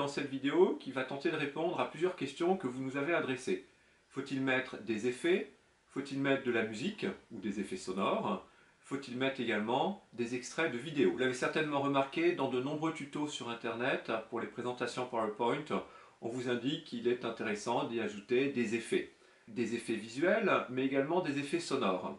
dans cette vidéo qui va tenter de répondre à plusieurs questions que vous nous avez adressées. Faut-il mettre des effets? Faut-il mettre de la musique ou des effets sonores? Faut-il mettre également des extraits de vidéos? Vous l'avez certainement remarqué, dans de nombreux tutos sur Internet, pour les présentations PowerPoint, on vous indique qu'il est intéressant d'y ajouter des effets. Des effets visuels, mais également des effets sonores.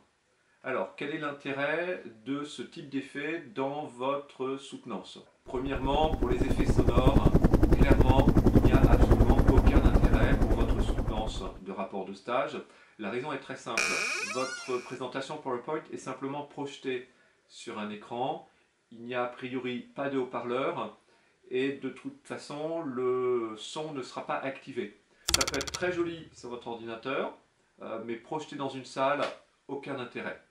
Alors, quel est l'intérêt de ce type d'effet dans votre soutenance? Premièrement, pour les effets sonores, clairement, il n'y a absolument aucun intérêt pour votre soutenance de rapport de stage. La raison est très simple. Votre présentation PowerPoint est simplement projetée sur un écran. Il n'y a a priori pas de haut-parleur et de toute façon, le son ne sera pas activé. Ça peut être très joli sur votre ordinateur, mais projeté dans une salle, aucun intérêt.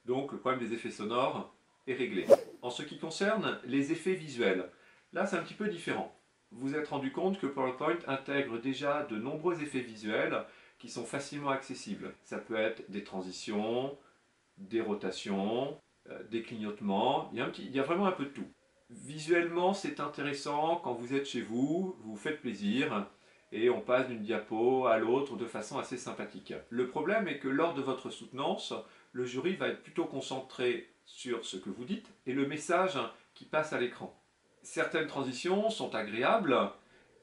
Donc le problème des effets sonores est réglé. En ce qui concerne les effets visuels, là c'est un petit peu différent. Vous vous êtes rendu compte que PowerPoint intègre déjà de nombreux effets visuels qui sont facilement accessibles. Ça peut être des transitions, des rotations, des clignotements, il y a vraiment un peu de tout. Visuellement c'est intéressant quand vous êtes chez vous, vous vous faites plaisir, et on passe d'une diapo à l'autre de façon assez sympathique. Le problème est que lors de votre soutenance, le jury va être plutôt concentré sur ce que vous dites et le message qui passe à l'écran. Certaines transitions sont agréables,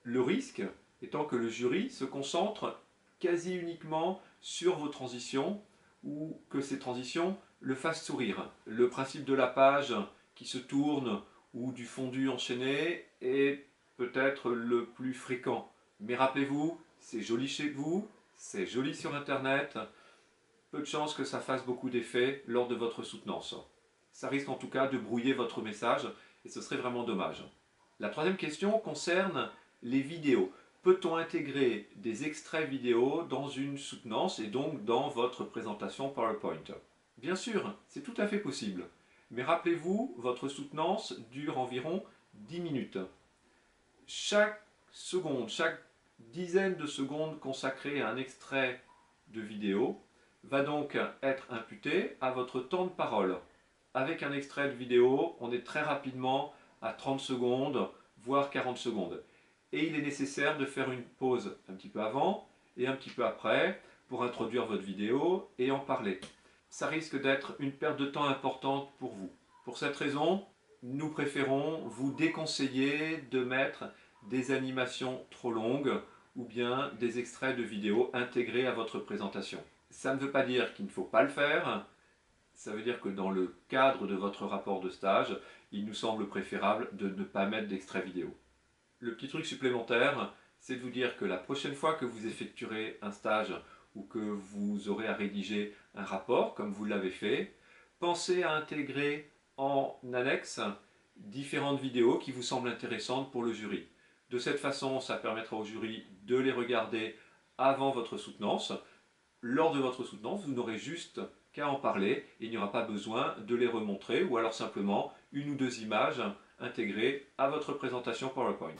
le risque étant que le jury se concentre quasi uniquement sur vos transitions ou que ces transitions le fassent sourire. Le principe de la page qui se tourne ou du fondu enchaîné est peut-être le plus fréquent. Mais rappelez-vous, c'est joli chez vous, c'est joli sur Internet, peu de chances que ça fasse beaucoup d'effet lors de votre soutenance. Ça risque en tout cas de brouiller votre message et ce serait vraiment dommage. La troisième question concerne les vidéos. Peut-on intégrer des extraits vidéo dans une soutenance et donc dans votre présentation PowerPoint? Bien sûr, c'est tout à fait possible. Mais rappelez-vous, votre soutenance dure environ 10 minutes. Chaque seconde, chaque dizaine de secondes consacrées à un extrait de vidéo va donc être imputée à votre temps de parole. Avec un extrait de vidéo, on est très rapidement à 30 secondes, voire 40 secondes. Et il est nécessaire de faire une pause un petit peu avant et un petit peu après pour introduire votre vidéo et en parler. Ça risque d'être une perte de temps importante pour vous. Pour cette raison, nous préférons vous déconseiller de mettre des animations trop longues ou bien des extraits de vidéos intégrés à votre présentation. Ça ne veut pas dire qu'il ne faut pas le faire, ça veut dire que dans le cadre de votre rapport de stage, il nous semble préférable de ne pas mettre d'extrait vidéo. Le petit truc supplémentaire, c'est de vous dire que la prochaine fois que vous effectuerez un stage ou que vous aurez à rédiger un rapport, comme vous l'avez fait, pensez à intégrer en annexe différentes vidéos qui vous semblent intéressantes pour le jury. De cette façon, ça permettra au jury de les regarder avant votre soutenance. Lors de votre soutenance, vous n'aurez juste qu'à en parler et il n'y aura pas besoin de les remontrer ou alors simplement une ou deux images intégrées à votre présentation PowerPoint.